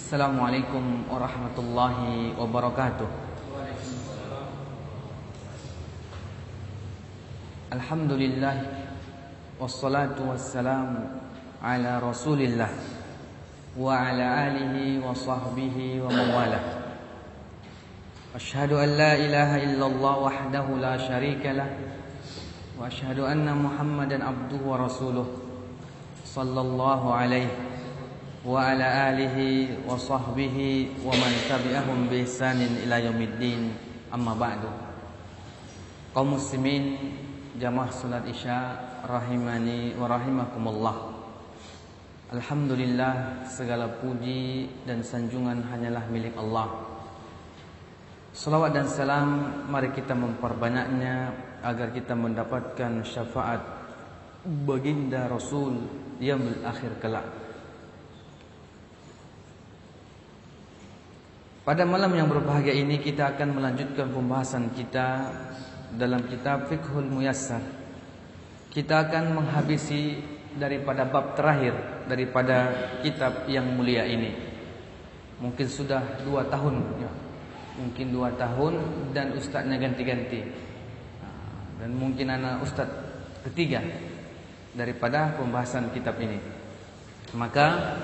Assalamualaikum warahmatullahi wabarakatuh. Alhamdulillah wassalatu wassalamu ala Rasulillah wa ala alihi wa sahbihi wa mawalah. Asyhadu an la ilaha illallah wahdahu la syarika lah wa asyhadu anna Muhammadan abduhu wa rasuluh sallallahu alaihi wa ala alihi wa sahbihi wa man tabi'ahum bi ihsanin ila yaumiddin, amma ba'du. Kaum muslimin jamaah salat Isya rahimani wa rahimakumullah. Alhamdulillah, segala puji dan sanjungan hanyalah milik Allah. Salawat dan salam mari kita memperbanyaknya agar kita mendapatkan syafaat baginda Rasul yaumil akhir kelak. Pada malam yang berbahagia ini kita akan melanjutkan pembahasan kita dalam kitab Fiqhul Muyassar. Kita akan menghabisi daripada bab terakhir daripada kitab yang mulia ini. Mungkin sudah 2 tahun ya. Mungkin 2 tahun dan ustaznya ganti-ganti. Dan mungkin anak ustaz ketiga daripada pembahasan kitab ini. Maka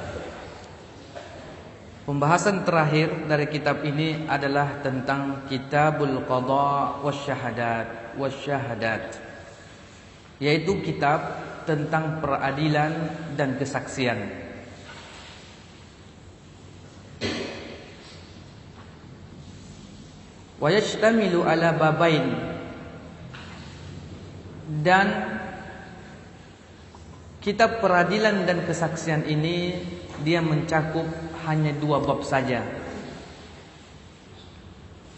pembahasan terakhir dari kitab ini adalah tentang Kitabul Qadha wasyahadat, yaitu kitab tentang peradilan dan kesaksian. Wa yashtamilu ala babain, dan kitab peradilan dan kesaksian ini dia mencakup hanya 2 bab saja.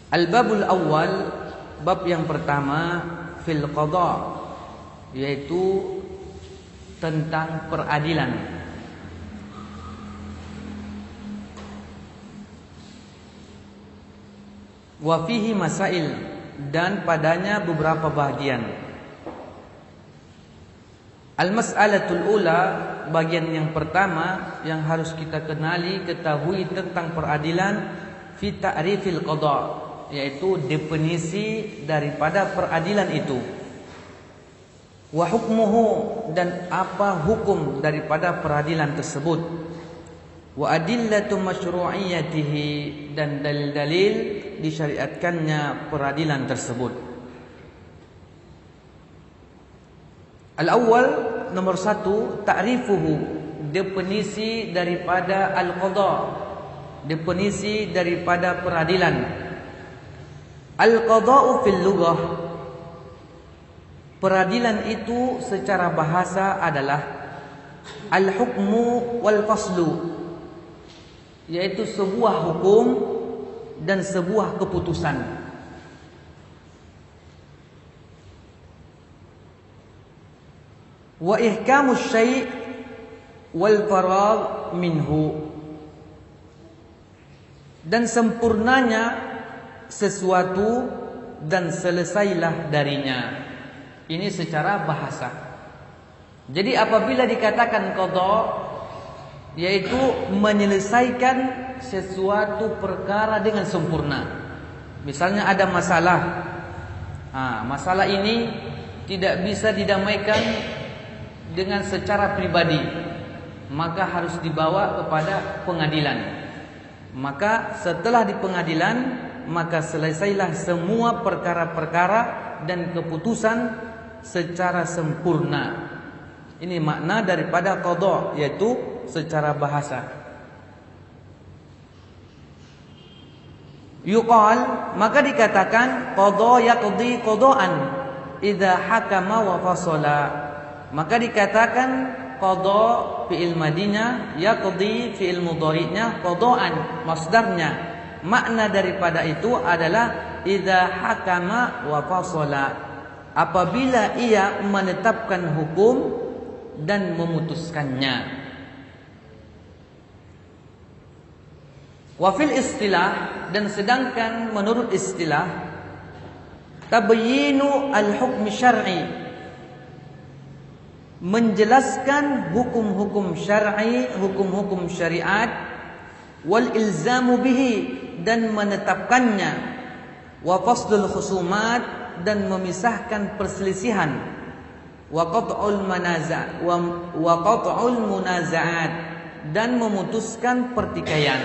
Al-babul awal, bab yang pertama, fil qadha, yaitu tentang peradilan. Wa fihi masail, dan padanya beberapa bahagian. Al-mas'alatul ula, bagian yang pertama yang harus kita kenali, ketahui tentang peradilan, fi ta'rifil qadha, yaitu definisi daripada peradilan itu. Wa hukmuhu, dan apa hukum daripada peradilan tersebut. Wa adillatu masyru'iyyatihi, dan dalil-dalil disyariatkannya peradilan tersebut. Al-awwal, nomor 1, ta'rifuhu, definisi daripada al-qadha, definisi daripada peradilan. Al-qadha'u fil lughah, peradilan itu secara bahasa adalah al-hukmu wal faslu, yaitu sebuah hukum dan sebuah keputusan. Wa ihkamus syai' wal faragh minhu, dan sempurnanya sesuatu dan selesailah darinya. Ini secara bahasa. Jadi apabila dikatakan qadha, yaitu menyelesaikan sesuatu perkara dengan sempurna. Misalnya ada masalah, masalah ini tidak bisa didamaikan dengan secara pribadi, maka harus dibawa kepada pengadilan. Maka setelah di pengadilan, maka selesailah semua perkara-perkara dan keputusan secara sempurna. Ini makna daripada qadha, yaitu secara bahasa. Yuqal, maka dikatakan qadha yaqdi qadaan idza hakama wa fasala. Maka dikatakan qadha fi'il madinya, yaqdi fi'il mudhari'nya, qadaan masdarnya. Makna daripada itu adalah idza hakama wa fasala, apabila ia menetapkan hukum dan memutuskannya. Wa fil istilah, dan sedangkan menurut istilah, tabyinu al-hukm syar'i, menjelaskan hukum-hukum syar'i, hukum-hukum syariat, wal ilzamu bihi, dan menetapkannya, wa faslul khusumat, dan memisahkan perselisihan, wa qat'ul munazaat, dan memutuskan pertikaian.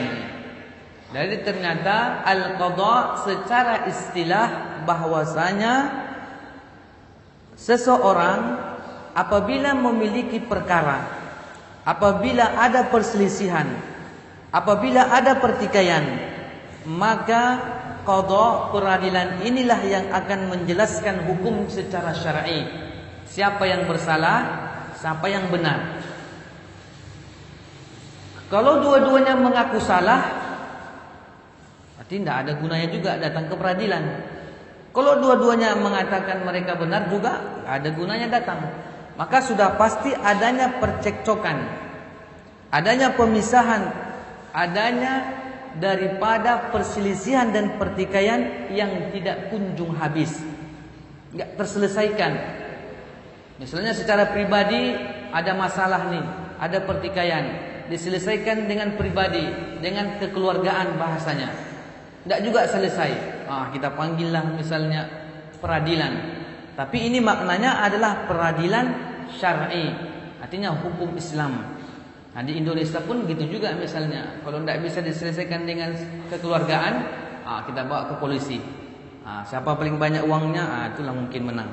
Jadi ternyata al-qadha secara istilah bahwasanya seseorang apabila memiliki perkara, apabila ada perselisihan, apabila ada pertikaian, maka qadha, peradilan inilah yang akan menjelaskan hukum secara syar'i. Siapa yang bersalah, siapa yang benar. Kalau dua-duanya mengaku salah, berarti tidak ada gunanya juga datang ke peradilan. Kalau dua-duanya mengatakan mereka benar juga, ada gunanya datang. Maka sudah pasti adanya percekcokan, adanya pemisahan, adanya daripada perselisihan dan pertikaian yang tidak kunjung habis, tidak terselesaikan. Misalnya secara pribadi ada masalah nih, ada pertikaian, diselesaikan dengan pribadi, dengan kekeluargaan bahasanya, tidak juga selesai. Kita panggillah misalnya peradilan. Tapi ini maknanya adalah peradilan syar'i, artinya hukum Islam. Nah, di Indonesia pun gitu juga misalnya. Kalau tidak bisa diselesaikan dengan kekeluargaan, kita bawa ke polisi. Siapa paling banyak uangnya, itulah mungkin menang.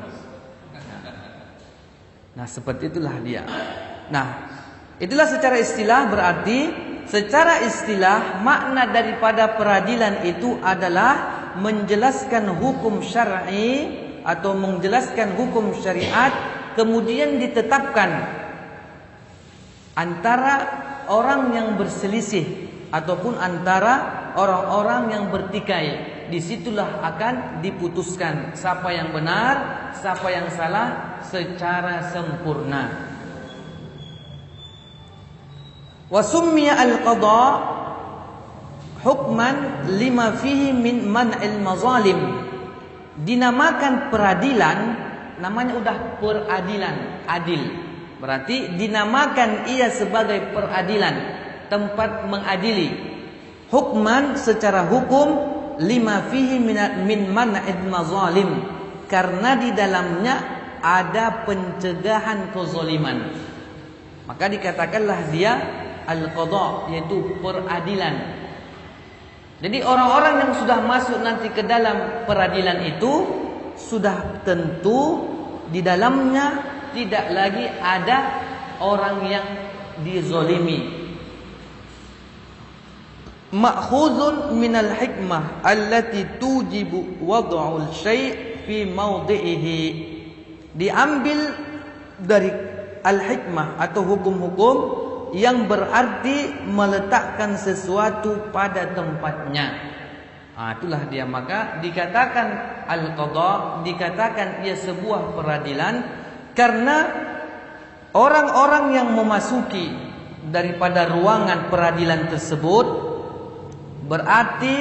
Nah, seperti itulah dia. Nah, itulah secara istilah, berarti secara istilah makna daripada peradilan itu adalah menjelaskan hukum syar'i atau menjelaskan hukum syariat, kemudian ditetapkan antara orang yang berselisih ataupun antara orang-orang yang bertikai. Disitulah akan diputuskan siapa yang benar, siapa yang salah secara sempurna. Wa summiya al-qadha hukman lima fihi min man'il mazalim. Dinamakan peradilan, namanya udah peradilan, adil. Berarti dinamakan ia sebagai peradilan, tempat mengadili. Hukman secara hukum, lima fihi min man'id mazalim, karena di dalamnya ada pencegahan kezaliman. Maka dikatakanlah dia al-qadha, yaitu peradilan. Jadi orang-orang yang sudah masuk nanti ke dalam peradilan itu sudah tentu di dalamnya tidak lagi ada orang yang dizolimi. Ma'khuzun minal hikmah allati tujibu wad'ul syai' fi mawdi'ihi. Diambil dari al-hikmah atau hukum-hukum yang berarti meletakkan sesuatu pada tempatnya. Itulah dia. Maka dikatakan al-qadha, dikatakan ia sebuah peradilan, karena orang-orang yang memasuki daripada ruangan peradilan tersebut berarti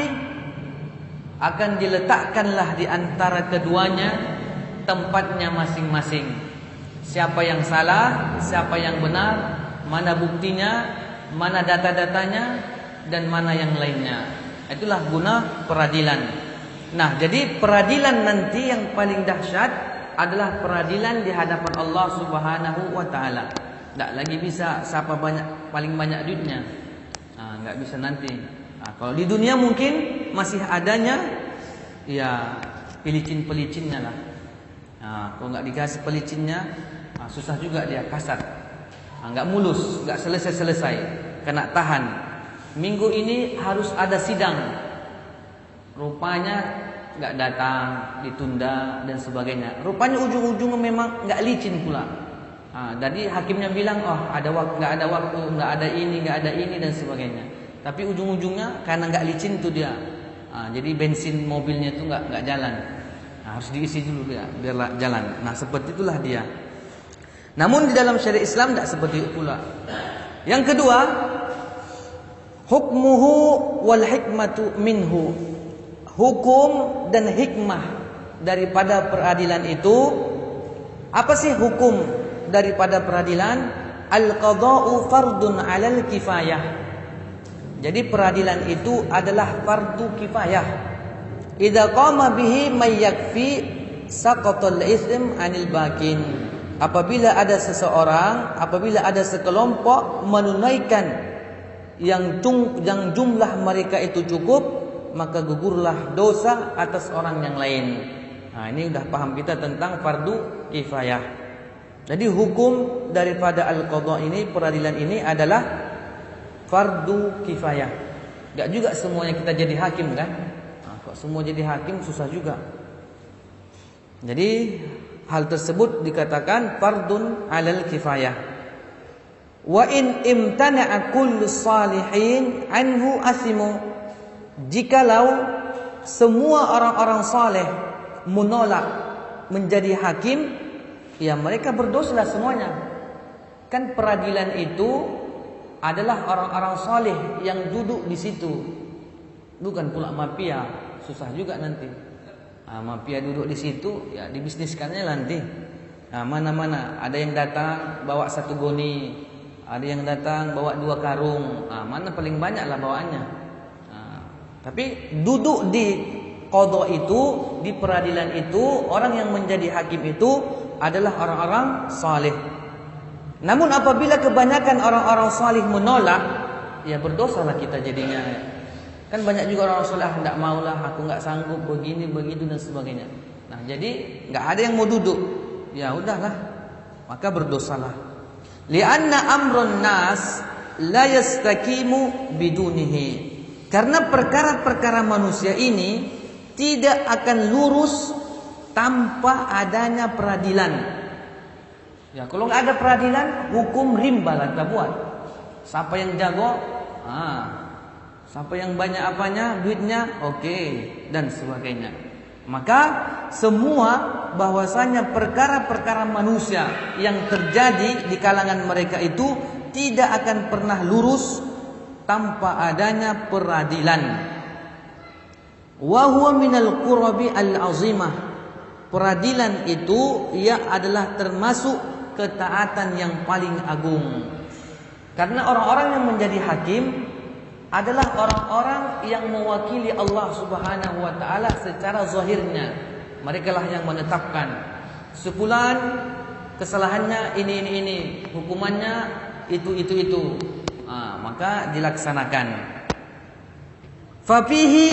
akan diletakkanlah di antara keduanya tempatnya masing-masing. Siapa yang salah, siapa yang benar, mana buktinya, mana data-datanya, dan mana yang lainnya. Itulah guna peradilan. Nah, jadi peradilan nanti yang paling dahsyat adalah peradilan di hadapan Allah Subhanahu wa taala. Tak lagi bisa siapa paling banyak duitnya. Enggak bisa nanti. Kalau di dunia mungkin masih adanya ya pelicin-pelicinnya lah. Kalau enggak dikasih pelicinnya, susah juga dia, kasar. Enggak mulus, enggak selesai-selesai, kena tahan. Minggu ini harus ada sidang, rupanya enggak datang, ditunda dan sebagainya. Rupanya ujung-ujungnya memang enggak licin pula. Jadi hakimnya bilang, ada waktu, enggak ada waktu, enggak ada ini dan sebagainya. Tapi ujung-ujungnya karena enggak licin tuh dia. Jadi bensin mobilnya itu enggak jalan. Harus diisi dulu dia biar jalan. Nah, seperti itulah dia. Namun di dalam syariat Islam tidak seperti itu pula. Yang kedua, hukmuhu wal hikmatu minhu. Hukum dan hikmah daripada peradilan itu. Apa sih hukum daripada peradilan? Al-qadha'u fardun 'alal kifayah. Jadi peradilan itu adalah fardu kifayah. Idza qama bihi may yakfi saqatul ism 'anil bakin. Apabila ada seseorang, apabila ada sekelompok menunaikan yang jumlah mereka itu cukup, maka gugurlah dosa atas orang yang lain. Nah, ini udah paham kita tentang fardu kifayah. Jadi hukum daripada al-qadha ini, peradilan ini adalah fardu kifayah. Enggak juga semuanya kita jadi hakim kan? Nah, kok semua jadi hakim susah juga. Jadi hal tersebut dikatakan fardun 'alal kifayah. Wa in imtana'a kullu salihin anhu asimu. Jikalau semua orang-orang saleh menolak menjadi hakim, ya mereka berdosa semuanya. Kan peradilan itu adalah orang-orang saleh yang duduk di situ. Bukan pula mafia, susah juga nanti. Mafia duduk di situ, ya dibisniskannya nanti. Mana-mana ada yang datang bawa 1 goni, ada yang datang bawa 2 karung. Mana paling banyak lah bawaannya. Tapi duduk di qadha itu, di peradilan itu, orang yang menjadi hakim itu adalah orang-orang saleh. Namun apabila kebanyakan orang-orang saleh menolak, ya berdosalah kita jadinya. Kan banyak juga orang saleh enggak maulah, aku enggak sanggup begini begitu dan sebagainya. Nah, jadi enggak ada yang mau duduk. Ya udahlah, maka berdosalah. Li'anna amrun nas la yastaqimu bidunihi. Karena perkara-perkara manusia ini tidak akan lurus tanpa adanya peradilan. Ya kalau nggak ada peradilan, hukum rimba lah kita buat. Siapa yang jago, siapa yang banyak apanya, duitnya, oke, dan sebagainya. Maka semua bahwasanya perkara-perkara manusia yang terjadi di kalangan mereka itu tidak akan pernah lurus tanpa adanya peradilan. Wa huwa minal qurabi al-azimah. Peradilan itu ia adalah termasuk ketaatan yang paling agung. Karena orang-orang yang menjadi hakim adalah orang-orang yang mewakili Allah Subhanahu wa taala secara zahirnya. Mereka lah yang menetapkan sebulan kesalahannya ini, hukumannya itu. Maka dilaksanakan. Fafihi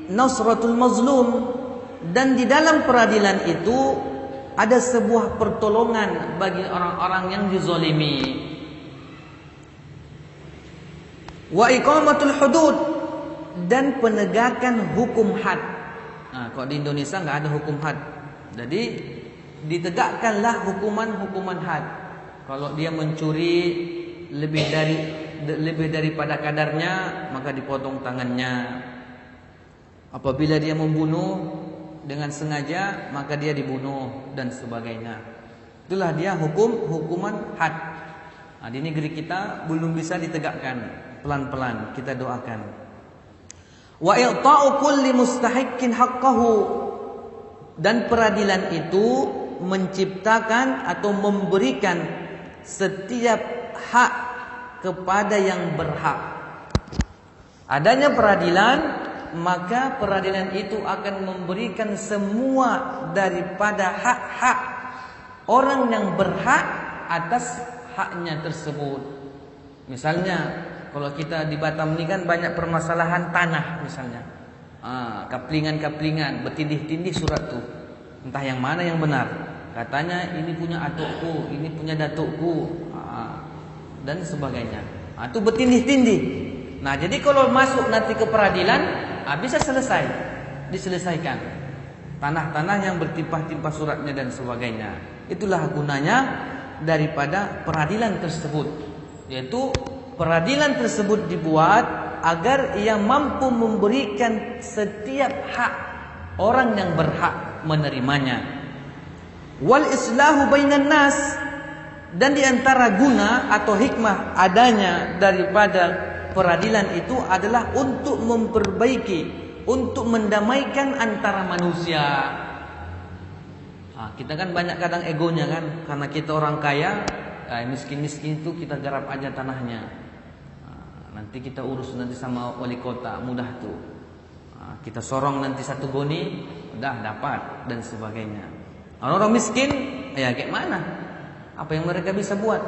nasratul mazlum, dan di dalam peradilan itu ada sebuah pertolongan bagi orang-orang yang dizalimi. Wa iqamatul hudud, dan penegakan hukum had. Kalau di Indonesia nggak ada hukum had, jadi ditegakkanlah hukuman had. Kalau dia mencuri lebih daripada kadarnya, maka dipotong tangannya. Apabila dia membunuh dengan sengaja, maka dia dibunuh dan sebagainya. Itulah dia hukuman had. Di negeri kita belum bisa ditegakkan. Pelan-pelan kita doakan. Wa i'ta'u kulli mustahiqqin haqqahu, dan peradilan itu menciptakan atau memberikan setiap hak kepada yang berhak. Adanya peradilan, maka peradilan itu akan memberikan semua daripada hak-hak orang yang berhak atas haknya tersebut. Misalnya kalau kita di Batam ini kan banyak permasalahan tanah misalnya. Kaplingan, bertindih-tindih surat tuh. Entah yang mana yang benar. Katanya ini punya atukku, ini punya datukku, dan sebagainya. Itu bertindih-tindih. Nah, jadi kalau masuk nanti ke peradilan, bisa diselesaikan. Tanah-tanah yang bertimpah-timpah suratnya dan sebagainya. Itulah gunanya daripada peradilan tersebut, yaitu peradilan tersebut dibuat agar ia mampu memberikan setiap hak orang yang berhak menerimanya. Wal islahu bainan nas, dan diantara guna atau hikmah adanya daripada peradilan itu adalah untuk memperbaiki, untuk mendamaikan antara manusia. Kita kan banyak kadang egonya kan, karena kita orang kaya, miskin-miskin itu kita garap aja tanahnya. Nanti kita urus nanti sama wali kota, mudah tuh. Kita sorong nanti satu goni, udah dapat dan sebagainya. Orang-orang miskin, ya kayak mana? Apa yang mereka bisa buat?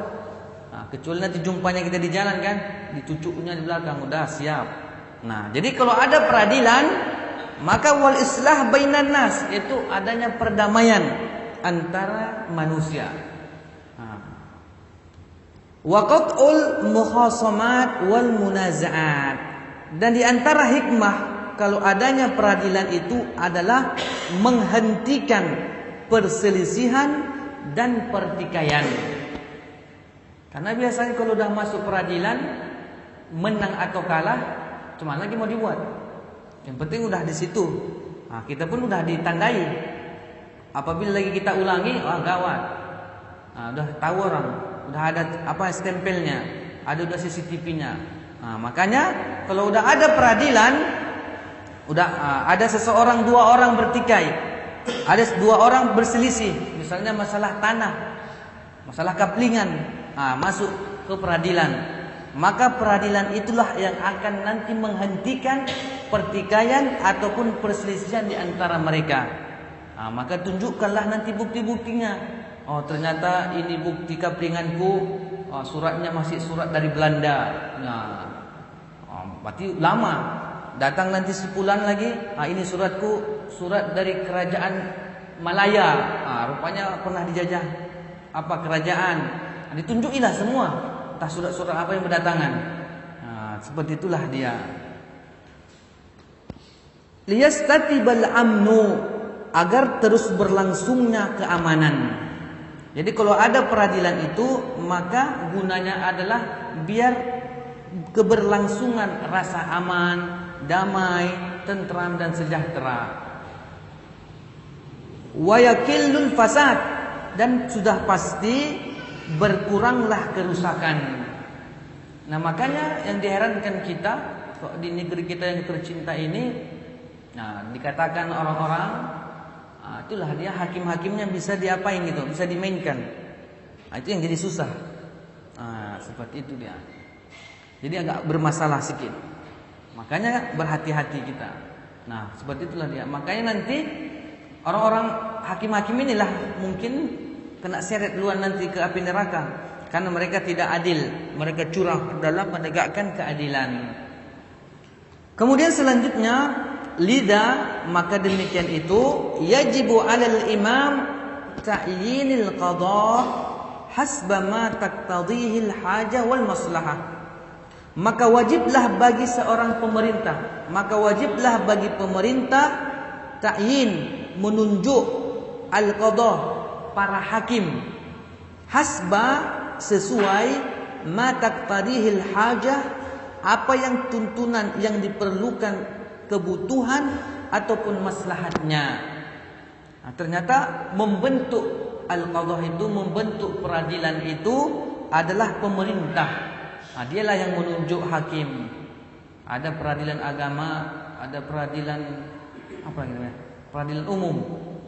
Kecuali nanti jumpanya kita di jalan kan, dicucuknya di belakang, udah siap. Nah, jadi kalau ada peradilan, maka wal islah bainan nas, itu adanya perdamaian antara manusia. Wa qat'ul mukhasamat wal munazaat. Dan di antara hikmah kalau adanya peradilan itu adalah menghentikan perselisihan dan pertikaian. Karena biasanya kalau udah masuk peradilan, menang atau kalah, cuma lagi mau dibuat. Yang penting udah di situ. Kita pun udah ditandai. Apabila lagi kita ulangi, gawat. Udah tahu orang, udah ada stempelnya, udah CCTV-nya. Makanya kalau udah ada peradilan, udah ada seseorang, dua orang bertikai, ada dua orang berselisih, misalnya masalah tanah, masalah kaplingan, masuk ke peradilan, maka peradilan itulah yang akan nanti menghentikan pertikaian ataupun perselisihan di antara mereka. Maka tunjukkanlah nanti bukti-buktinya. Oh, ternyata ini bukti kaplinganku, suratnya masih surat dari Belanda. Berarti lama. Datang nanti sebulan lagi, ini suratku, surat dari kerajaan Malaya. Rupanya pernah dijajah kerajaan. Ditunjukilah semua, entah surat-surat apa yang berdatangan. Seperti itulah dia. Liyastatibal amnu, agar terus berlangsungnya keamanan. Jadi kalau ada peradilan itu, maka gunanya adalah biar keberlangsungan rasa aman, damai, tentram dan sejahtera. Wa yakillul fasad, dan sudah pasti berkuranglah kerusakan. Nah, makanya yang diherankan kita di negeri kita yang tercinta ini, dikatakan orang-orang, itulah dia hakim-hakimnya bisa diapain gitu, bisa dimainkan. Itu yang jadi susah. Seperti itu dia. Jadi agak bermasalah sedikit. Makanya berhati-hati kita. Nah, seperti itulah dia. Makanya nanti orang-orang hakim-hakim inilah mungkin kena seret duluan nanti ke api neraka, karena mereka tidak adil, mereka curang dalam menegakkan keadilan. Kemudian selanjutnya, lidah, maka demikian itu yajibu 'alal imam ta'yinil qada hasba ma taqtadhihi al-haja wal maslahah. Maka wajiblah bagi seorang pemerintah, maka wajiblah bagi pemerintah ta'yin, menunjuk al-qada, para hakim, hasba, sesuai ma taqtadhihi al-haja, apa yang tuntunan yang diperlukan, kebutuhan ataupun maslahatnya. Ternyata membentuk al-qadha itu, membentuk peradilan itu adalah pemerintah. Dialah yang menunjuk hakim. Ada peradilan agama, ada peradilan peradilan umum,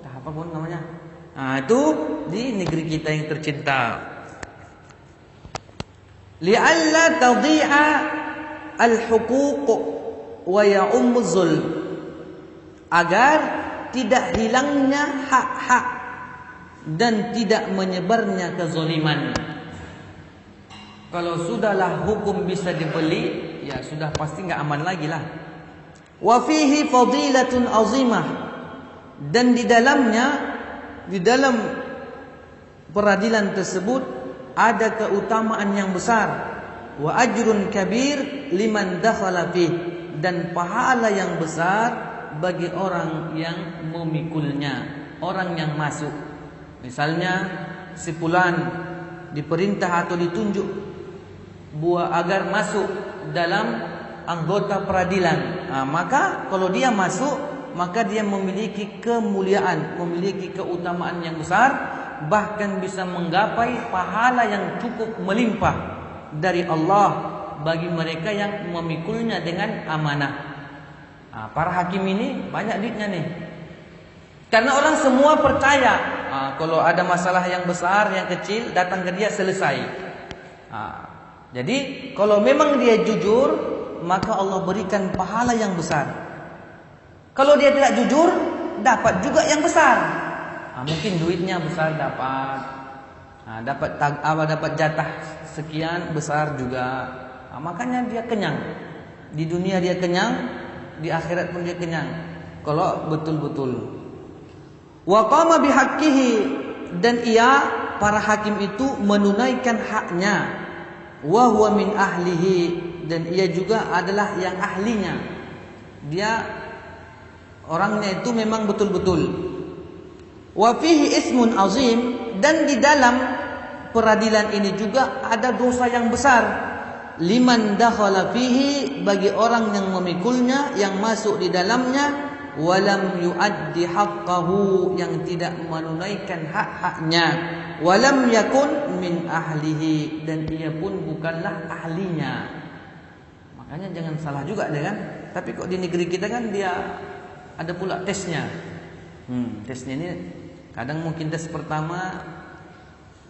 apa pun namanya. Itu di negeri kita yang tercinta. Li'alla tadhi'a al-huquq wa ya'ummu zulm, agar tidak hilangnya hak-hak dan tidak menyebarnya kezaliman. Kalau sudahlah hukum bisa dibeli, ya sudah pasti enggak aman lagi lah. Wa fihi fadilatun azimah, dan di dalam peradilan tersebut ada keutamaan yang besar. Wa ajrun kabir liman dakhala fih, dan pahala yang besar bagi orang yang memikulnya, orang yang masuk. Misalnya si fulan diperintah atau ditunjuk agar masuk dalam anggota peradilan. Maka kalau dia masuk, maka dia memiliki kemuliaan, memiliki keutamaan yang besar, bahkan bisa menggapai pahala yang cukup melimpah dari Allah bagi mereka yang memikulnya dengan amanah. Para hakim ini banyak duitnya nih, karena orang semua percaya kalau ada masalah yang besar, yang kecil, datang ke dia selesai. Jadi kalau memang dia jujur, maka Allah berikan pahala yang besar. Kalau dia tidak jujur, dapat juga yang besar. Mungkin duitnya besar dapat, dapat jatah sekian besar juga. Makanya dia kenyang. Di dunia dia kenyang, di akhirat pun dia kenyang. Kalau betul-betul. Wa qama bihaqqihi, dan ia para hakim itu menunaikan haknya. Wa huwa min ahlihi, dan ia juga adalah yang ahlinya. Dia orangnya itu memang betul-betul. Wa fihi ismun azim, dan di dalam peradilan ini juga ada dosa yang besar. Liman dakhala fihi, bagi orang yang memikulnya, yang masuk di dalamnya. Walam yuaddi haqqahu, yang tidak menunaikan hak-haknya. Walam yakun min ahlihi, dan dia pun bukanlah ahlinya. Makanya jangan salah juga dia kan. Tapi kok di negeri kita kan dia ada pula tesnya. Tesnya ini kadang mungkin tes pertama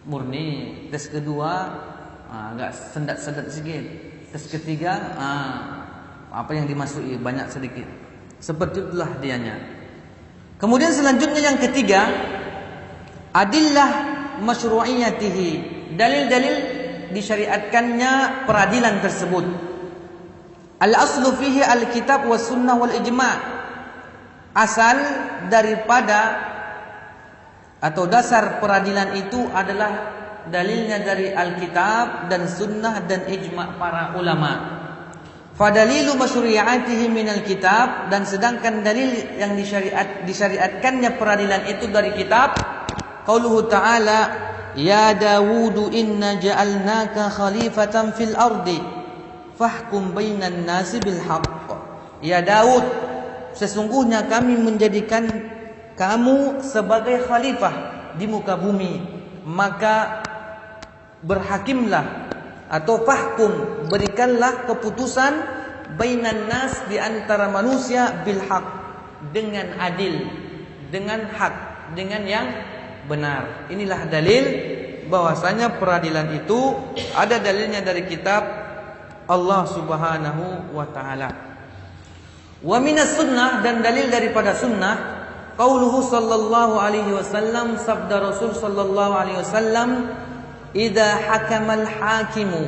murni, tes kedua agak sendat-sendat sedikit, tes ketiga apa yang dimasuki banyak sedikit. Seperti itulah dianya. Kemudian selanjutnya yang ketiga, adillah masyru'iyatihi, dalil-dalil disyariatkannya peradilan tersebut. Al-aslu fihi al-kitab was sunnah wal ijma'. Asal daripada atau dasar peradilan itu adalah dalilnya dari Alkitab dan sunnah dan ijma' para ulama. Fadalilu masyru'iyatihi minal kitab, dan sedangkan dalil yang disyariatkannya peradilan itu dari kitab, qauluhu ta'ala, ya Dawud inna ja'alnaka khalifatan fil ardi fahkum bainan nasi bil haqq. Ya Daud, sesungguhnya kami menjadikan kamu sebagai khalifah di muka bumi, maka berhakimlah atau fahkum, berikanlah keputusan bainan nas, di antara manusia, bil haq, dengan adil, dengan hak, dengan yang benar. Inilah dalil bahwasanya peradilan itu ada dalilnya dari kitab Allah Subhanahu wa taala. Wa minas sunnah, dan dalil daripada sunnah, qauluhu sallallahu alaihi wasallam, sabda Rasul sallallahu alaihi wasallam, idza hakamal hakimu,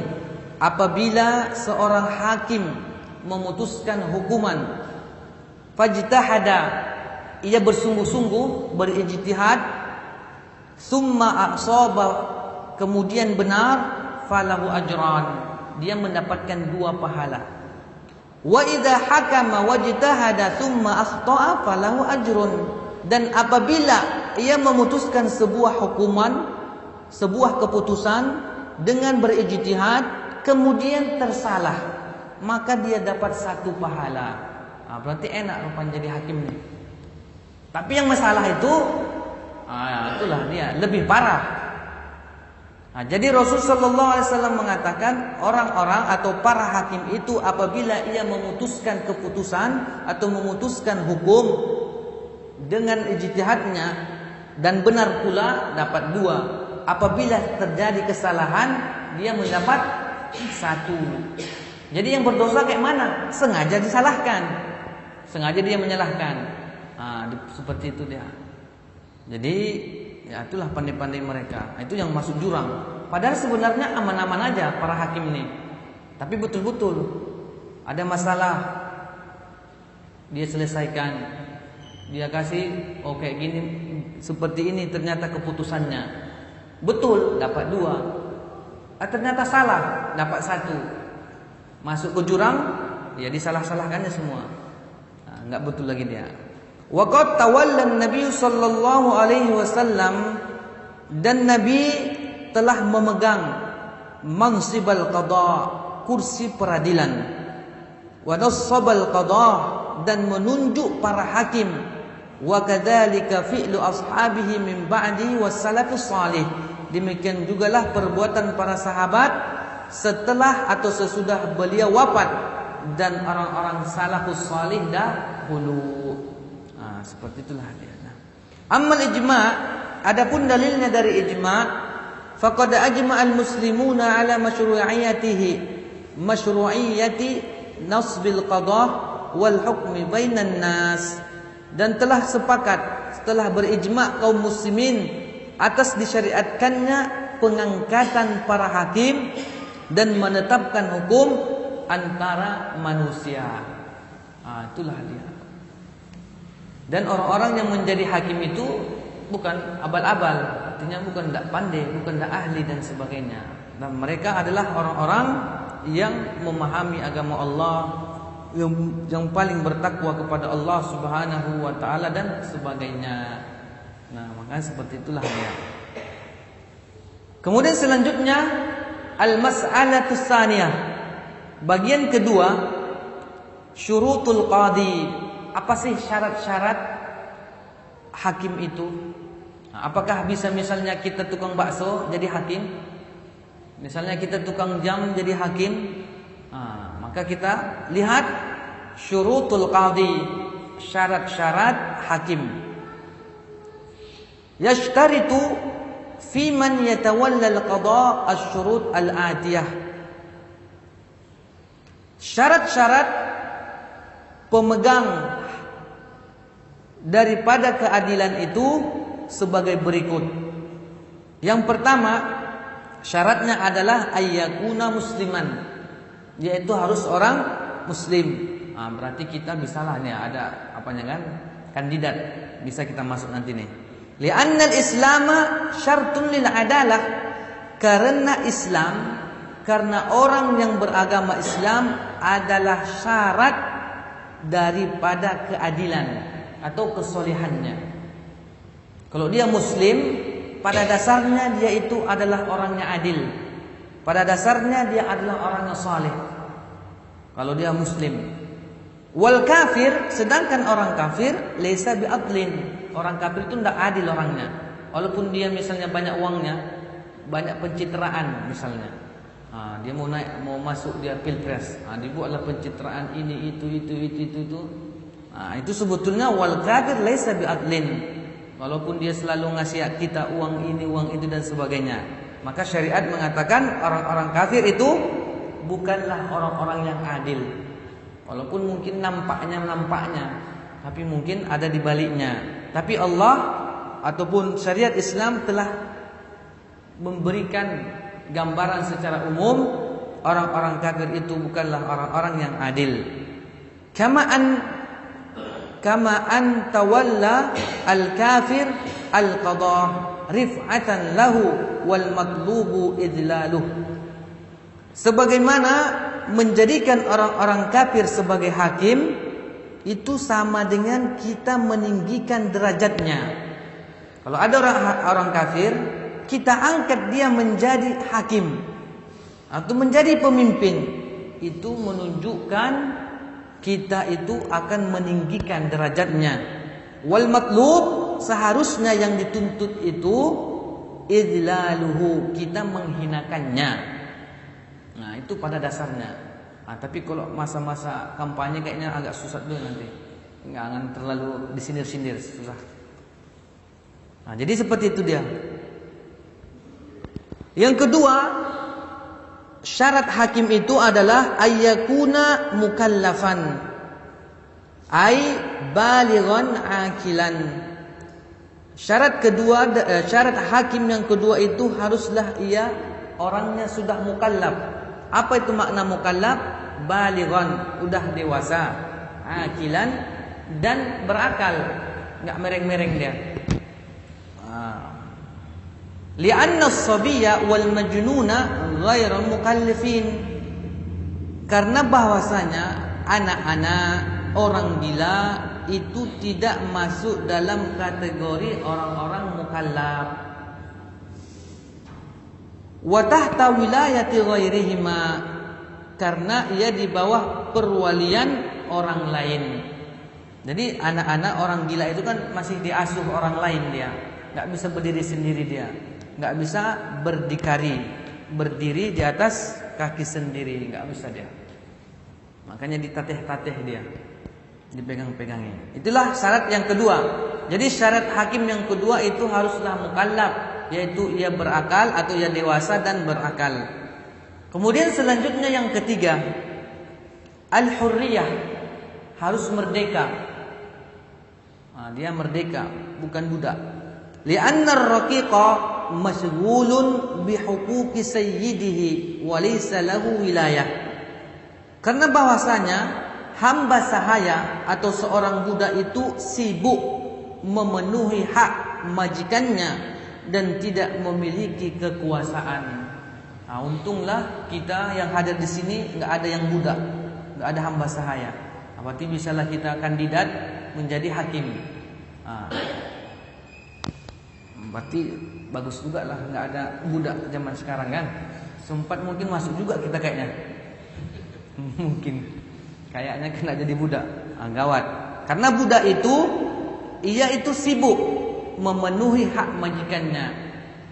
apabila seorang hakim memutuskan hukuman, fajtahada, ia bersungguh-sungguh berijtihad, summa asaba, kemudian benar, falahu ajran, dia mendapatkan 2 pahala. Wa idza hakama wajtahada summa akhta'a falahu ajrun, dan apabila ia memutuskan sebuah hukuman, sebuah keputusan dengan berijtihad, kemudian tersalah, maka dia dapat 1 pahala. Berarti enak rupanya jadi hakim nih. Tapi yang masalah itu itulah dia lebih parah. Jadi Rasul sallallahu alaihi wasallam mengatakan, orang-orang atau para hakim itu apabila ia memutuskan keputusan atau memutuskan hukum dengan ijtihadnya dan benar pula, dapat 2. Apabila terjadi kesalahan, dia mendapat 1. Jadi yang berdosa kayak mana? Sengaja disalahkan, sengaja dia menyalahkan. Seperti itu dia. Jadi ya itulah pandai-pandai mereka. Itu yang masuk jurang. Padahal sebenarnya aman-aman aja para hakim ini. Tapi betul-betul ada masalah, dia selesaikan. Dia kasih, kayak gini, seperti ini ternyata keputusannya. Betul, dapat 2. Ternyata salah, dapat 1. Masuk ke jurang, ya disalah-salahkannya semua. Enggak betul lagi dia. Wa qad tawalla an-nabiy sallallahu alaihi wasallam, dan Nabi telah memegang mansibal qada, kursi peradilan. Wa nassabal qada, dan menunjuk para hakim. Wa kadzalika fi'lu ashabihi min ba'di was salafus salih. Demikian jugalah perbuatan para sahabat setelah atau sesudah beliau wafat dan orang-orang salafus salih dahulu. Seperti itulah dia. Ammal ijma', adapun dalilnya dari ijma', faqad ajma'al muslimuna ala masyru'iyyati nasbil qadah wal hukmi bainan nas. Dan telah sepakat, setelah berijma' kaum muslimin atas disyariatkannya pengangkatan para hakim dan menetapkan hukum antara manusia. Itulah dia. Dan orang-orang yang menjadi hakim itu bukan abal-abal, artinya bukan tidak pandai, bukan tidak ahli dan sebagainya. Dan mereka adalah orang-orang yang memahami agama Allah, yang paling bertakwa kepada Allah Subhanahu wa taala dan sebagainya. Nah, maka seperti itulah dia. Kemudian selanjutnya al-mas'alatus tsaniyah. Bagian kedua, syurutul qadi. Apa sih syarat-syarat hakim itu? Apakah bisa misalnya kita tukang bakso jadi hakim? Misalnya kita tukang jam jadi hakim? Maka kita lihat syurutul qadi, syarat-syarat hakim. Yashtaritu fi man yatawalla al-qada asy-syurut al-atiyah. Syarat-syarat pemegang daripada keadilan itu sebagai berikut. Yang pertama, syaratnya adalah ayyakuna musliman, yaitu harus orang muslim. Berarti kita bisalah nih ada apanya kan? Kandidat bisa kita masuk nanti nih. Li'anna al-islama syartun lil adalah. Karena Islam, karena orang yang beragama Islam adalah syarat daripada keadilan atau kesolehannya. Kalau dia muslim, pada dasarnya dia itu adalah orangnya adil. Pada dasarnya dia adalah orangnya saleh. Kalau dia muslim. Wal kafir, sedangkan orang kafir laisa bi'adlin. Orang kafir itu tidak adil orangnya. Walaupun dia misalnya banyak uangnya, banyak pencitraan misalnya. Dia mau masuk dia pilpres. Dibuatlah pencitraan ini itu. Itu sebetulnya wal kafir laisa bi'adlin. Walaupun dia selalu ngasih kita uang ini, uang itu dan sebagainya. Maka syariat mengatakan orang-orang kafir itu bukanlah orang-orang yang adil. Walaupun mungkin nampaknya, tapi mungkin ada di baliknya. Tapi Allah ataupun syariat Islam telah memberikan gambaran secara umum orang-orang kafir itu bukanlah orang-orang yang adil. Kama an tawalla al-kafir al-qadah rif'atan lahu wal matlubu idlaluh. Sebagaimana menjadikan orang-orang kafir sebagai hakim itu sama dengan kita meninggikan derajatnya. Kalau ada orang kafir, kita angkat dia menjadi hakim atau menjadi pemimpin, itu menunjukkan kita itu akan meninggikan derajatnya. Wal matlub, seharusnya yang dituntut itu idlaluhu, kita menghinakannya. Nah, itu pada dasarnya. Tapi kalau masa-masa kampanye kayaknya agak susah dulu nanti. Jangan terlalu disindir-sindir, susah. Jadi seperti itu dia. Yang kedua, syarat hakim itu adalah ayyakuna mukallafan, ay balighan akilan. Syarat kedua, syarat hakim yang kedua itu haruslah ia orangnya sudah mukallaf. Apa itu makna mukallaf? Balighan, udah dewasa, akilan dan berakal, enggak mereng-mereng dia. Li'anna as-sabiyya wal majnuna ghairu mukallafin. Karena bahwasanya anak-anak, orang gila itu tidak masuk dalam kategori orang-orang mukallaf. Wa tahta wilayati ghairihima, karena ia di bawah perwalian orang lain. Jadi anak-anak orang gila itu kan masih diasuh orang lain dia. Enggak bisa berdiri sendiri dia. Enggak bisa berdiri di atas kaki sendiri, enggak bisa dia. Makanya ditateh-tateh dia, dipegang-pegangi. Itulah syarat yang kedua. Jadi syarat hakim yang kedua itu haruslah mukallaf, yaitu ia berakal atau ia dewasa dan berakal. Kemudian selanjutnya yang ketiga, al-hurriyah, harus merdeka. Dia merdeka, bukan budak. Li'anna ar-raqiqa mashghulun bihuquqi sayyidihi wa laysa lahu wilayah. Karena bahwasanya hamba sahaya atau seorang budak itu sibuk memenuhi hak majikannya dan tidak memiliki kekuasaan. Untunglah kita yang hadir di sini nggak ada yang budak, nggak ada hamba sahaya. Berarti bisalah kita kandidat menjadi hakim. Berarti bagus juga lah nggak ada budak zaman sekarang kan. Sempat mungkin masuk juga kita kayaknya. Mungkin kayaknya kena jadi budak. Gawat. Karena budak itu ia itu sibuk memenuhi hak majikannya.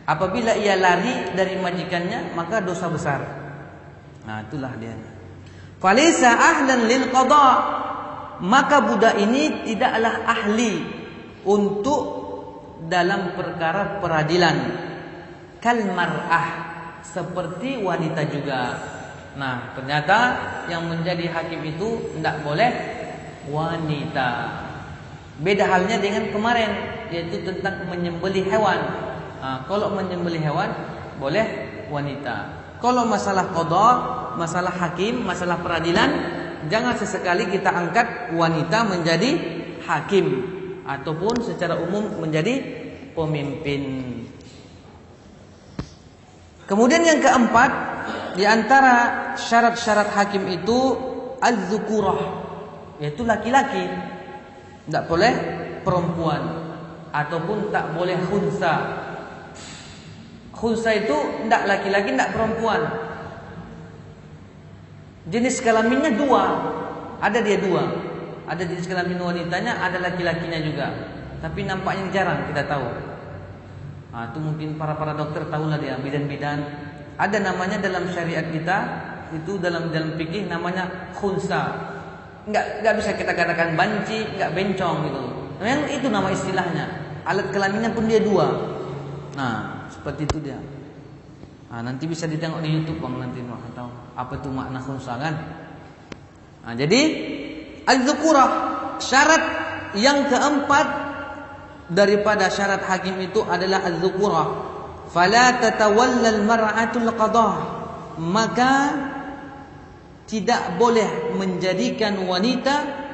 Apabila ia lari dari majikannya, maka dosa besar. Itulah dia. Falaysa ahlan lil qada. Maka budak ini tidaklah ahli untuk dalam perkara peradilan. Kal mar'ah, seperti wanita juga. Ternyata yang menjadi hakim itu tidak boleh wanita. Beda halnya dengan kemarin, yaitu tentang menyembelih hewan. Kalau menyembelih hewan boleh wanita. Kalau masalah qada, masalah hakim, masalah peradilan, jangan sesekali kita angkat wanita menjadi hakim ataupun secara umum menjadi pemimpin. Kemudian yang keempat, di antara syarat-syarat hakim itu az-zukurah, yaitu laki-laki. Tidak boleh perempuan ataupun tak boleh khunsa. Khunsa itu tidak laki-laki, tidak perempuan. Jenis kelaminnya dua. Ada dia dua. Ada jenis kelamin wanitanya, ada laki-lakinya juga. Tapi nampaknya jarang kita tahu. Itu mungkin para dokter tahulah dia, bidan-bidan. Ada namanya dalam syariat kita, itu dalam fikih namanya khunsa. Enggak bisa kita katakan banci, enggak bencong gitu. Memang itu nama istilahnya. Alat kelaminnya pun dia dua. Seperti itu dia. Nanti bisa ditengok di YouTube Bang, nanti tahu apa itu makna khunsa kan. Jadi az-zukurah, syarat yang keempat daripada syarat hakim itu adalah az-zukurah. Fala tatawalla al-mar'atul qadah. Maka tidak boleh menjadikan wanita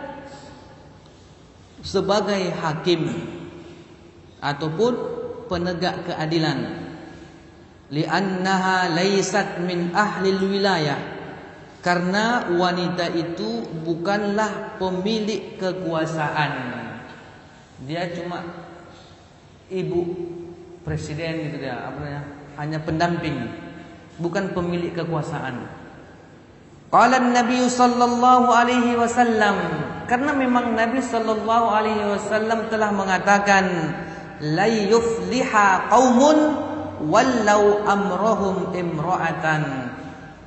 sebagai hakim ataupun penegak keadilan. Li'annaha laysat min ahli wilayah. Karena wanita itu bukanlah pemilik kekuasaan. Dia cuma ibu presiden gitu dia, hanya pendamping, bukan pemilik kekuasaan. Qala an-nabiy sallallahu alaihi wasallam, karena memang Nabi sallallahu alaihi wasallam telah mengatakan, la yufliha qaumun wallau amrohum imra'atan.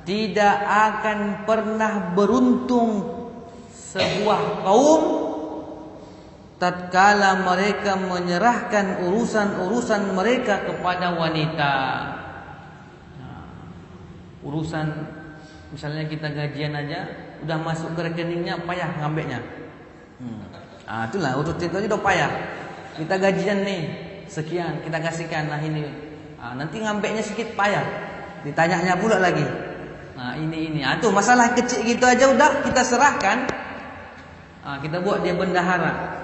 Tidak akan pernah beruntung sebuah kaum tatkala mereka menyerahkan urusan-urusan mereka kepada wanita. Urusan misalnya kita gajian aja, udah masuk ke rekeningnya payah ngambilnya. Itulah urut itu aja udah payah. Kita gajian nih sekian, kita kasihkan ini. Nanti ngambilnya sedikit payah. Ditanyanya pula lagi. Ini. Tuh masalah kecil gitu aja udah kita serahkan. Kita buat dia bendahara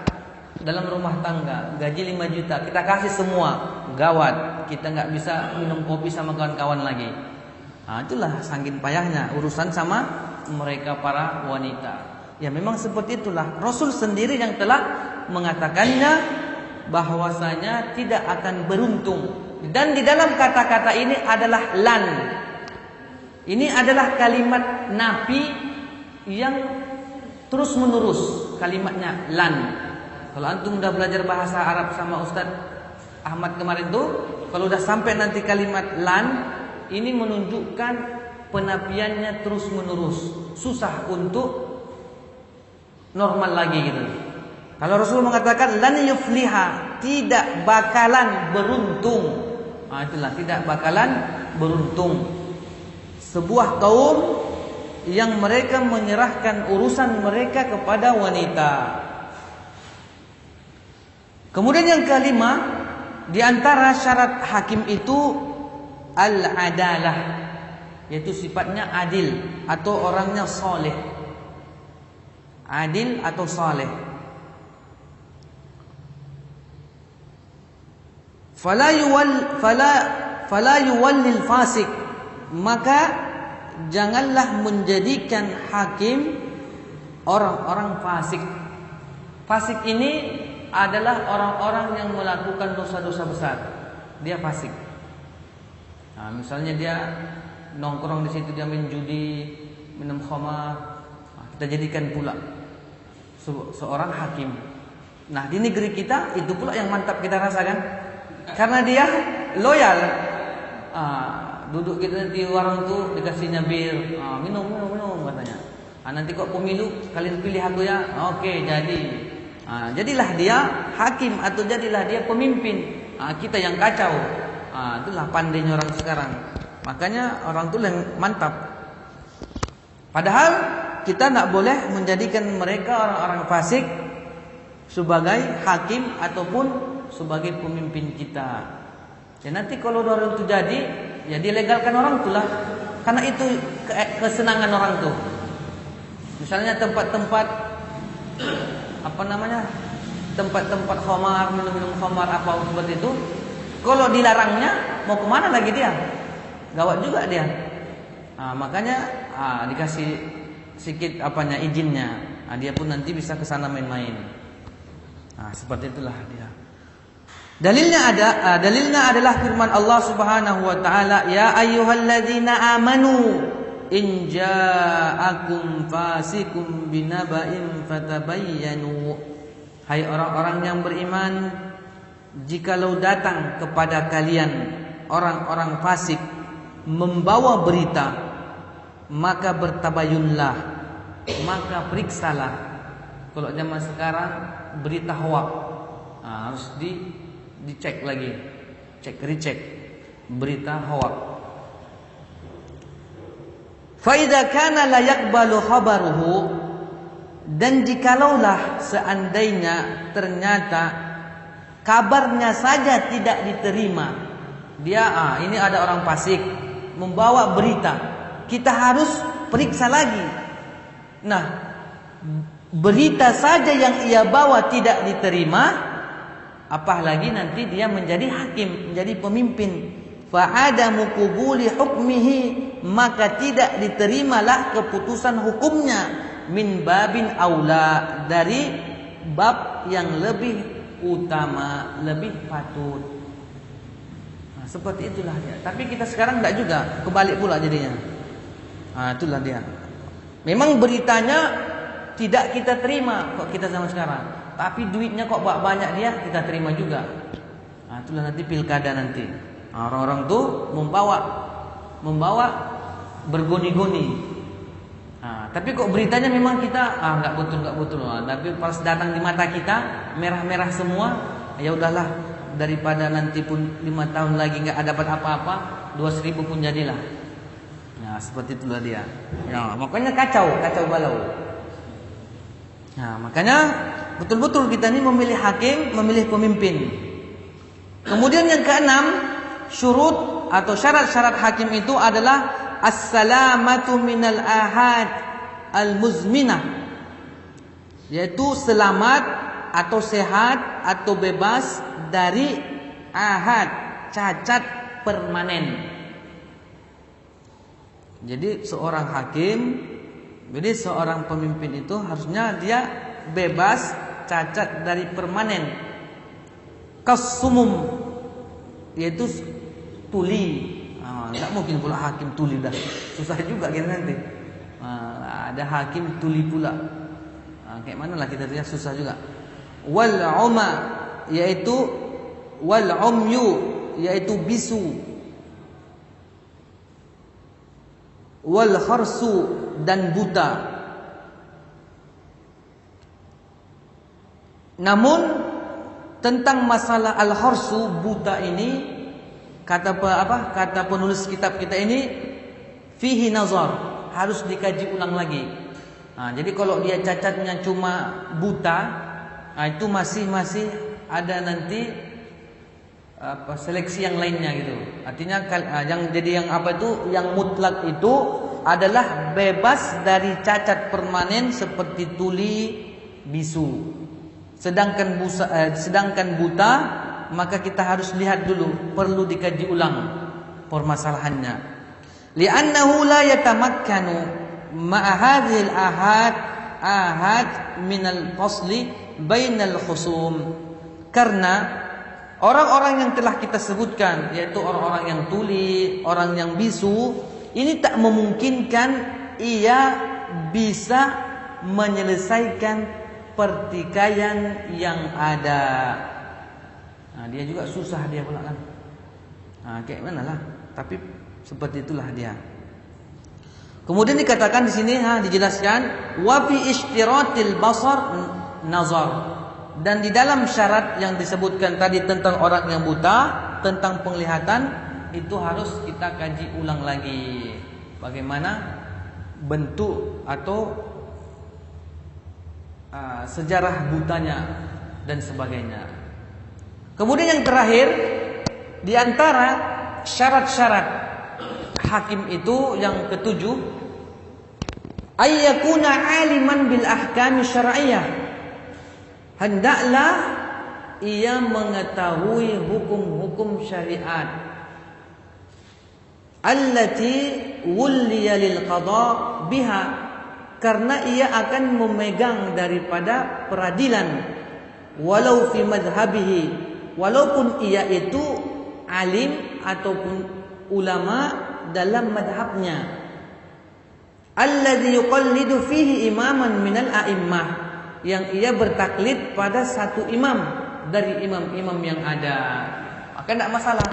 dalam rumah tangga, gaji 5 juta, kita kasih semua. Gawat, kita nggak bisa minum kopi sama kawan-kawan lagi. Itulah saking payahnya urusan sama mereka para wanita. Ya memang seperti itulah. Rasul sendiri yang telah mengatakannya bahwasanya tidak akan beruntung. Dan di dalam kata-kata ini adalah lan. Ini adalah kalimat nafi yang terus menerus. Kalimatnya lan. Kalau antum udah belajar bahasa Arab sama Ustaz Ahmad kemarin tuh, kalau udah sampai nanti kalimat lan, ini menunjukkan penafiannya terus menerus. Susah untuk normal lagi gitu. Kalau Rasul mengatakan lan yufliha, tidak bakalan beruntung. Itulah tidak bakalan beruntung. Sebuah kaum yang mereka menyerahkan urusan mereka kepada wanita. Kemudian yang kelima, di antara syarat hakim itu al-adalah, yaitu sifatnya adil atau orangnya soleh. Adil atau soleh. Fala yuwallil fasik, maka janganlah menjadikan hakim orang-orang fasik. Fasik ini adalah orang-orang yang melakukan dosa-dosa besar. Dia fasik. Misalnya dia nongkrong di situ, dia main judi, minum khamar, kita jadikan pula seorang hakim. Nah, di negeri kita itu pula yang mantap kita rasakan. Karena dia loyal. Duduk kita di warung tuh dikasihnya bir, minum katanya. Nanti kok pemilu kalian pilih aku ya. Oke, jadi. Jadilah dia hakim atau jadilah dia pemimpin. Kita yang kacau. Itulah pandainya orang sekarang. Makanya orang tuh yang mantap. Padahal kita tidak boleh menjadikan mereka orang-orang fasik sebagai hakim ataupun sebagai pemimpin kita. Ya nanti kalau orang itu jadi, ya dilegalkan orang itulah. Karena itu kesenangan orang tuh. Misalnya tempat-tempat tempat-tempat khamar, minum-minum khamar apa seperti itu. Kalau dilarangnya, mau kemana lagi dia? Gawat juga dia. Makanya dikasih sedikit izinnya. Dia pun nanti bisa ke sana main-main. Seperti itulah dia. Dalilnya adalah firman Allah Subhanahu wa taala, ya ayyuhalladzina amanu in ja'akum fasikum binaba'in fatabayyanu. Hai orang-orang yang beriman, jikalau datang kepada kalian orang-orang fasik membawa berita, maka bertabayunlah, maka periksalah. Kalau zaman sekarang berita hoak, harus dicek lagi, recheck berita hoak. Fa idza kana la yaqbalu khabaruhu, dan jikalaulah seandainya ternyata kabarnya saja tidak diterima. Dia ini ada orang fasik membawa berita, kita harus periksa lagi. Nah, berita saja yang ia bawa tidak diterima, apalagi nanti dia menjadi hakim, menjadi pemimpin. Fa'adamu qubuli hukmihi, maka tidak diterimalah keputusan hukumnya. Min babin aula, dari bab yang lebih utama, lebih patut. Seperti itulah dia. Tapi kita sekarang tidak juga, kebalik pula jadinya. Itulah dia. Memang beritanya tidak kita terima kok kita zaman sekarang. Tapi duitnya kok banyak dia, kita terima juga. Itulah nanti pilkada nanti. Orang-orang tuh membawa bergoni-goni. Tapi kok beritanya memang kita nggak betul. Tapi pas datang di mata kita merah-merah semua, ya udahlah, daripada nanti pun 5 tahun lagi nggak dapat apa-apa, 2.000 pun jadilah. Nah, seperti itulah dia. Ya, makanya kacau balau. Nah, makanya betul-betul kita ini memilih hakim, memilih pemimpin. Kemudian yang keenam, syurut atau syarat-syarat hakim itu adalah as-salamatu minal ahad al-muzminah, yaitu selamat atau sehat atau bebas dari ahad, cacat permanen. Jadi seorang hakim, jadi seorang pemimpin itu harusnya dia bebas cacat dari permanen. Kasumum, yaitu tuli. Tidak mungkin pula hakim tuli dah, susah juga kita nanti. Ada hakim tuli pula. Kayak mana lah kita lihat, susah juga. Wal umma, yaitu wal umyu, yaitu bisu. Wal kharsu, dan buta. Namun tentang masalah al-kharsu, buta ini, kata penulis kitab kita ini fihi nazar, harus dikaji ulang lagi. Jadi kalau dia cacatnya cuma buta, itu masih ada nanti seleksi yang lainnya gitu. Artinya yang mutlak itu adalah bebas dari cacat permanen seperti tuli, bisu. Sedangkan buta, maka kita harus lihat dulu, perlu dikaji ulang permasalahannya. Li'annahu la yatamakkanu ma'a hadhil ahad minal fasli bainal khusum. Karena orang-orang yang telah kita sebutkan, yaitu orang-orang yang tuli, orang yang bisu, ini tak memungkinkan ia bisa menyelesaikan pertikaian yang ada. Dia juga susah dia pula kan. Kayak mana lah. Tapi seperti itulah dia. Kemudian dikatakan di sini dijelaskan wa fi ishtiratil basar nazar. Dan di dalam syarat yang disebutkan tadi tentang orang yang buta, tentang penglihatan, itu harus kita kaji ulang lagi. Bagaimana bentuk atau sejarah butanya dan sebagainya. Kemudian yang terakhir, di antara syarat-syarat hakim itu yang ketujuh, ayyakuna aliman bil ahkam syar'iyyah. Hendaklah ia mengetahui hukum-hukum syariat allati wulliya lil qada biha, karena ia akan memegang daripada peradilan walau fi madhhabihi, walaupun ia itu alim ataupun ulama dalam madhabnya. Alladzi yuqallidu fihi imaman minal a'immah, yang ia bertaklid pada satu imam dari imam-imam yang ada. Maka tidak masalah.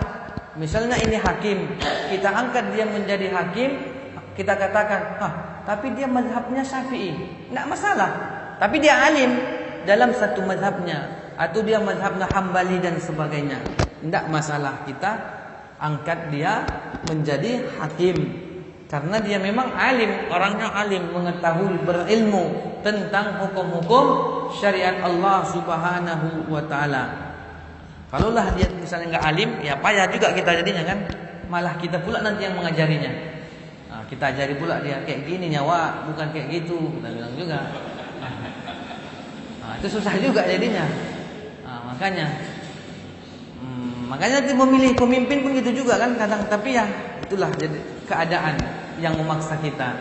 Misalnya ini hakim, kita angkat dia menjadi hakim, kita katakan, tapi dia mazhabnya Syafi'i, tidak masalah. Tapi dia alim dalam satu mazhabnya, atau dia mazhabnya Hambali dan sebagainya, tidak masalah. Kita angkat dia menjadi hakim karena dia memang alim, orangnya alim, mengetahui, berilmu tentang hukum-hukum syariat Allah Subhanahu wa taala. Kalaulah dia misalnya enggak alim, ya payah juga kita jadinya kan. Malah kita pula nanti yang mengajarinya. Kita ajari pula dia kayak gini nyawa, bukan kayak gitu, kita bilang juga. Itu susah juga jadinya. Makanya memilih pemimpin pun gitu juga kan kadang, tapi ya itulah jadi keadaan yang memaksa kita.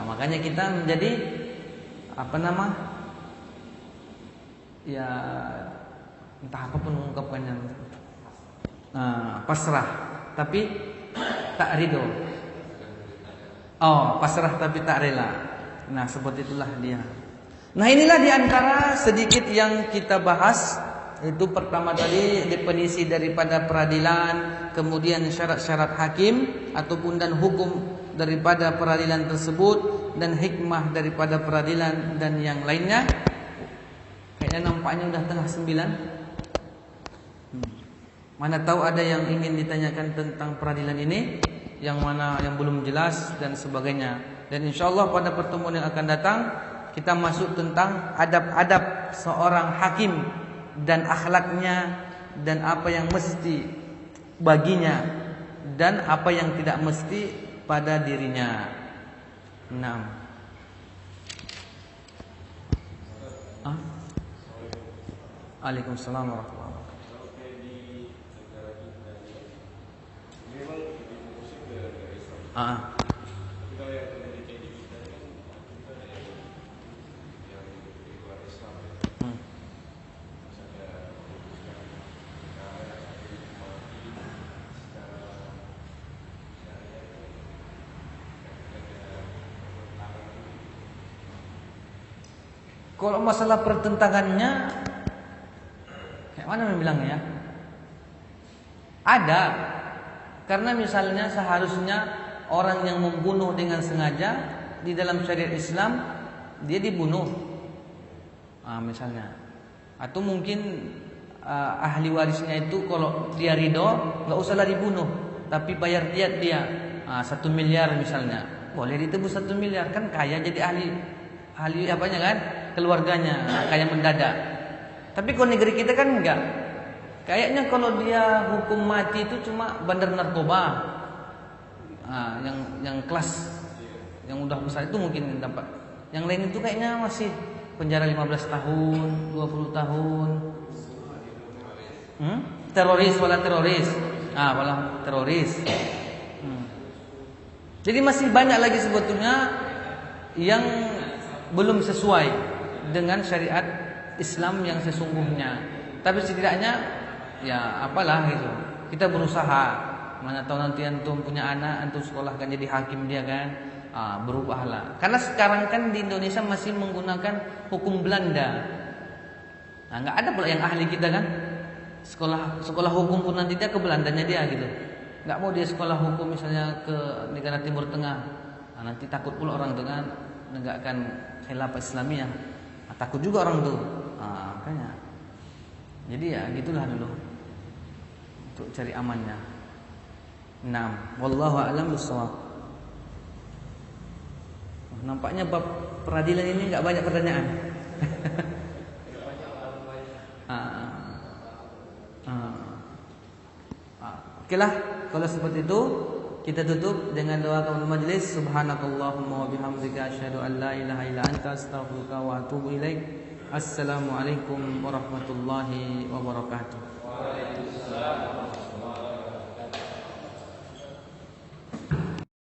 Makanya kita menjadi ya entah apa pun mengungkapkannya, pasrah tapi tak ridho. Pasrah tapi tak rela. Seperti itulah dia. Inilah diantara sedikit yang kita bahas. Itu pertama tadi definisi daripada peradilan, kemudian syarat-syarat hakim ataupun dan hukum daripada peradilan tersebut, dan hikmah daripada peradilan dan yang lainnya. Kayaknya nampaknya udah tengah 9. Mana tahu ada yang ingin ditanyakan tentang peradilan ini, yang mana yang belum jelas dan sebagainya. Dan insyaallah pada pertemuan yang akan datang kita masuk tentang adab-adab seorang hakim dan akhlaknya, dan apa yang mesti baginya dan apa yang tidak mesti pada dirinya. Waalaikumsalam warahmatullahi wabarakatuh. Kalau masalah pertentangannya, kayak mana bilangnya? Ada, karena misalnya seharusnya orang yang membunuh dengan sengaja di dalam syariat Islam dia dibunuh, misalnya, atau mungkin ahli warisnya itu kalau dia ridho nggak usahlah dibunuh, tapi bayar diat dia 1 miliar misalnya, boleh ditebus 1 miliar, kan kaya jadi ahli apanya kan, keluarganya kaya mendadak. Tapi kalau negeri kita kan enggak. Kayaknya kalau dia hukum mati itu cuma bandar narkoba, yang kelas yang udah besar itu mungkin dapat. Yang lain itu kayaknya masih penjara 15 tahun, 20 tahun. Teroris, wala teroris. Wala teroris. Jadi masih banyak lagi sebetulnya yang belum sesuai dengan syariat Islam yang sesungguhnya. Tapi setidaknya ya apalah gitu. Kita berusaha. Mana tahu nanti antum punya anak, antum sekolahkan jadi hakim dia kan. Berubahlah. Karena sekarang kan di Indonesia masih menggunakan hukum Belanda. Nggak ada pula yang ahli kita kan. Sekolah hukum pun nanti dia ke Belandanya dia gitu. Nggak mau dia sekolah hukum misalnya ke negara Timur Tengah. Nanti takut pula orang dengan menegakkan khilafah Islamiyah. Takut juga orang tuh. Makanya. Jadi ya gitulah dulu. Untuk cari amannya. Wallahu a'lam bishawab. Nampaknya bab peradilan ini nggak banyak pertanyaan. Okelah, kalau seperti itu kita tutup dengan doa kaul majlis. Subhanakallahumma wa bihamdika asyhadu an la ilaha illa anta astaghfiruka wa atubu ilaik. Assalamualaikum warahmatullahi wabarakatuh. Waalaikumsalam.